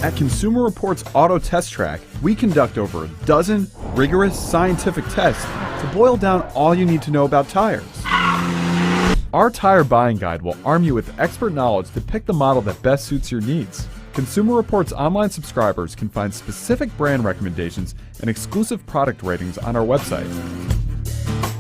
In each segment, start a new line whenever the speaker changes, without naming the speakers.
At Consumer Reports Auto Test Track, we conduct over a dozen rigorous scientific tests to boil down all you need to know about tires. Our tire buying guide will arm you with expert knowledge to pick the model that best suits your needs. Consumer Reports online subscribers can find specific brand recommendations and exclusive product ratings on our website.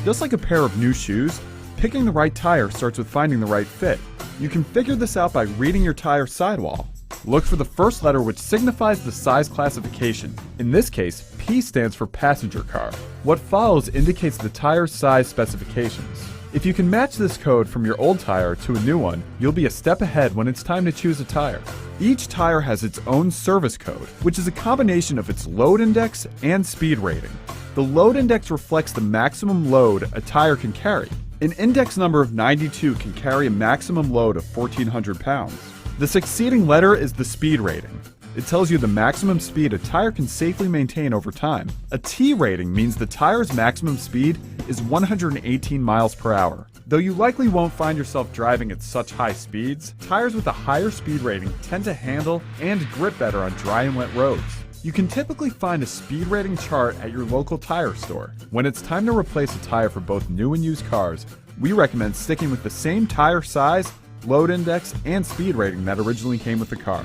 Just like a pair of new shoes, picking the right tire starts with finding the right fit. You can figure this out by reading your tire sidewall. Look for the first letter which signifies the size classification. In this case, P stands for passenger car. What follows indicates the tire's size specifications. If you can match this code from your old tire to a new one, you'll be a step ahead when it's time to choose a tire. Each tire has its own service code, which is a combination of its load index and speed rating. The load index reflects the maximum load a tire can carry. An index number of 92 can carry a maximum load of 1,400 pounds. The succeeding letter is the speed rating. It tells you the maximum speed a tire can safely maintain over time. A T rating means the tire's maximum speed is 118 miles per hour. Though you likely won't find yourself driving at such high speeds, tires with a higher speed rating tend to handle and grip better on dry and wet roads. You can typically find a speed rating chart at your local tire store. When it's time to replace a tire for both new and used cars, we recommend sticking with the same tire size, load index, and speed rating that originally came with the car.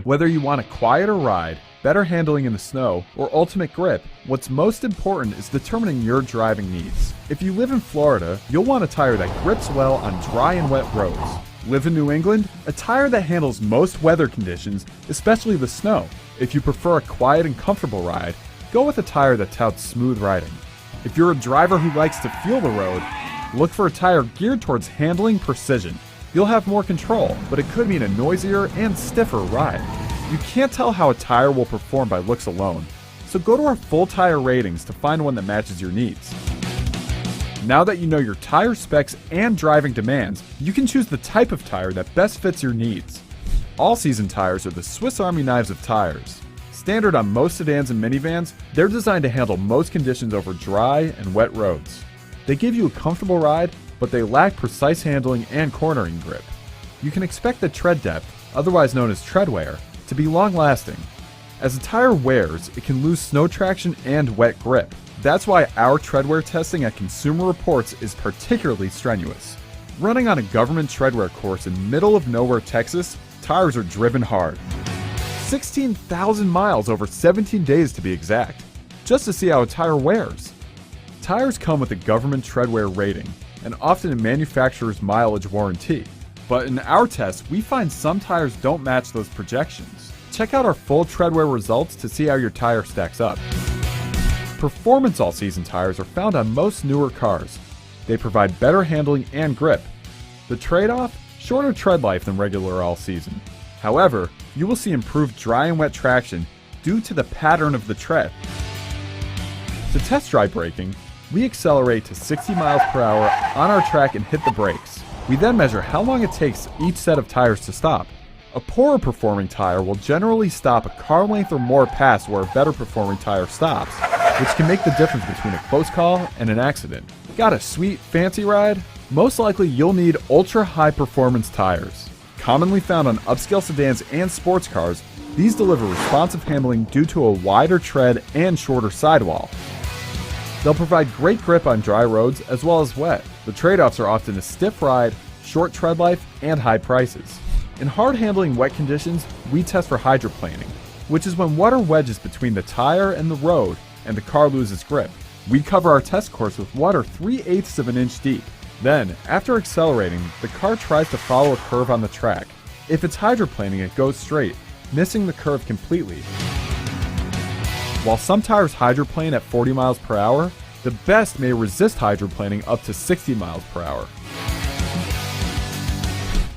Whether you want a quieter ride, better handling in the snow, or ultimate grip, what's most important is determining your driving needs. If you live in Florida, you'll want a tire that grips well on dry and wet roads. Live in New England? A tire that handles most weather conditions, especially the snow. If you prefer a quiet and comfortable ride, go with a tire that touts smooth riding. If you're a driver who likes to feel the road, look for a tire geared towards handling precision. You'll have more control, but it could mean a noisier and stiffer ride. You can't tell how a tire will perform by looks alone, so go to our full tire ratings to find one that matches your needs. Now that you know your tire specs and driving demands, you can choose the type of tire that best fits your needs. All-season tires are the Swiss Army knives of tires. Standard on most sedans and minivans, they're designed to handle most conditions over dry and wet roads. They give you a comfortable ride, but they lack precise handling and cornering grip. You can expect the tread depth, otherwise known as tread wear, to be long-lasting. As a tire wears, it can lose snow traction and wet grip. That's why our tread wear testing at Consumer Reports is particularly strenuous. Running on a government tread wear course in middle of nowhere, Texas, tires are driven hard. 16,000 miles over 17 days to be exact, just to see how a tire wears. Tires come with a government tread wear rating, and often a manufacturer's mileage warranty. But in our tests, we find some tires don't match those projections. Check out our full tread wear results to see how your tire stacks up. Performance all-season tires are found on most newer cars. They provide better handling and grip. The trade-off? Shorter tread life than regular all-season. However, you will see improved dry and wet traction due to the pattern of the tread. To test drive braking, we accelerate to 60 miles per hour on our track and hit the brakes. We then measure how long it takes each set of tires to stop. A poorer performing tire will generally stop a car length or more past where a better performing tire stops, which can make the difference between a close call and an accident. Got a sweet, fancy ride? Most likely you'll need ultra high performance tires. Commonly found on upscale sedans and sports cars, these deliver responsive handling due to a wider tread and shorter sidewall. They'll provide great grip on dry roads as well as wet. The trade-offs are often a stiff ride, short tread life, and high prices. In hard-handling wet conditions, we test for hydroplaning, which is when water wedges between the tire and the road and the car loses grip. We cover our test course with water 3/8 of an inch deep. Then, after accelerating, the car tries to follow a curve on the track. If it's hydroplaning, it goes straight, missing the curve completely. While some tires hydroplane at 40 miles per hour, the best may resist hydroplaning up to 60 miles per hour.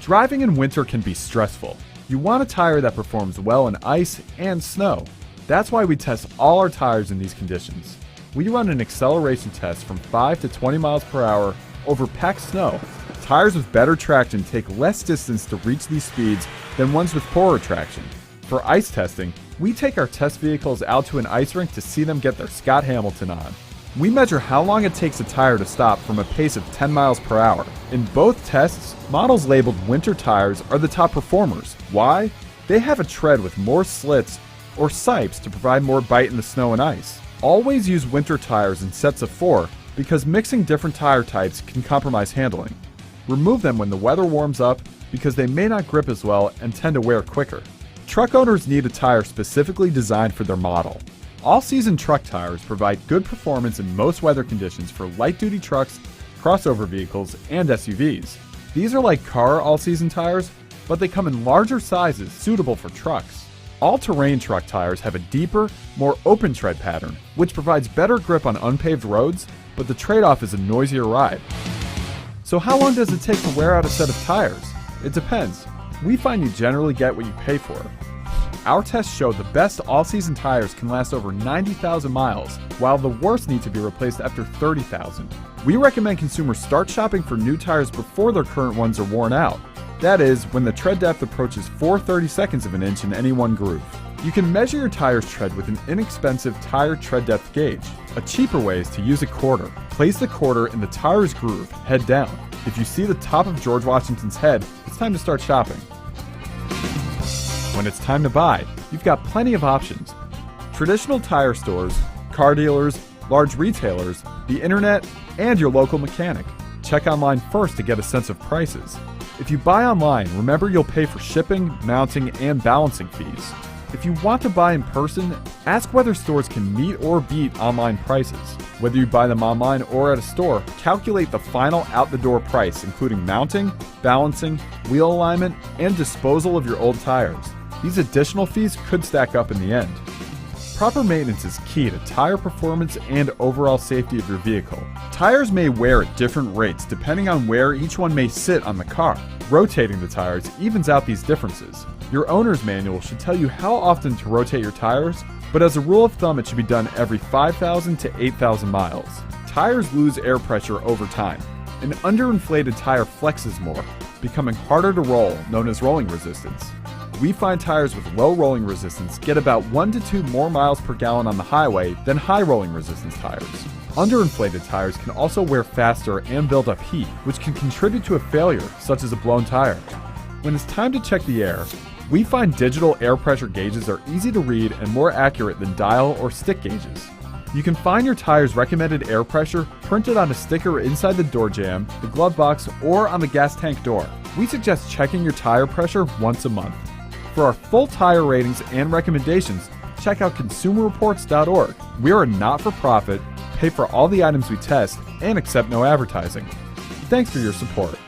Driving in winter can be stressful. You want a tire that performs well in ice and snow. That's why we test all our tires in these conditions. We run an acceleration test from 5 to 20 miles per hour over packed snow. Tires with better traction take less distance to reach these speeds than ones with poorer traction. For ice testing, we take our test vehicles out to an ice rink to see them get their Scott Hamilton on. We measure how long it takes a tire to stop from a pace of 10 miles per hour. In both tests, models labeled winter tires are the top performers. Why? They have a tread with more slits or sipes to provide more bite in the snow and ice. Always use winter tires in sets of 4 because mixing different tire types can compromise handling. Remove them when the weather warms up because they may not grip as well and tend to wear quicker. Truck owners need a tire specifically designed for their model. All-season truck tires provide good performance in most weather conditions for light-duty trucks, crossover vehicles, and SUVs. These are like car all-season tires, but they come in larger sizes suitable for trucks. All-terrain truck tires have a deeper, more open tread pattern, which provides better grip on unpaved roads, but the trade-off is a noisier ride. So how long does it take to wear out a set of tires? It depends. We find you generally get what you pay for. Our tests show the best all-season tires can last over 90,000 miles, while the worst need to be replaced after 30,000. We recommend consumers start shopping for new tires before their current ones are worn out. That is, when the tread depth approaches 4/32 of an inch in any one groove. You can measure your tire's tread with an inexpensive tire tread depth gauge. A cheaper way is to use a quarter. Place the quarter in the tire's groove, head down. If you see the top of George Washington's head, it's time to start shopping. When it's time to buy, you've got plenty of options. Traditional tire stores, car dealers, large retailers, the internet, and your local mechanic. Check online first to get a sense of prices. If you buy online, remember you'll pay for shipping, mounting, and balancing fees. If you want to buy in person, ask whether stores can meet or beat online prices. Whether you buy them online or at a store, calculate the final out-the-door price, including mounting, balancing, wheel alignment, and disposal of your old tires. These additional fees could stack up in the end. Proper maintenance is key to tire performance and overall safety of your vehicle. Tires may wear at different rates depending on where each one may sit on the car. Rotating the tires evens out these differences. Your owner's manual should tell you how often to rotate your tires, but as a rule of thumb it should be done every 5,000 to 8,000 miles. Tires lose air pressure over time. An underinflated tire flexes more, becoming harder to roll, known as rolling resistance. We find tires with low rolling resistance get about 1 to 2 more miles per gallon on the highway than high rolling resistance tires. Underinflated tires can also wear faster and build up heat, which can contribute to a failure, such as a blown tire. When it's time to check the air, we find digital air pressure gauges are easy to read and more accurate than dial or stick gauges. You can find your tire's recommended air pressure printed on a sticker inside the door jamb, the glove box, or on the gas tank door. We suggest checking your tire pressure once a month. For our full tire ratings and recommendations, check out consumerreports.org. We are a not-for-profit, pay for all the items we test, and accept no advertising. Thanks for your support.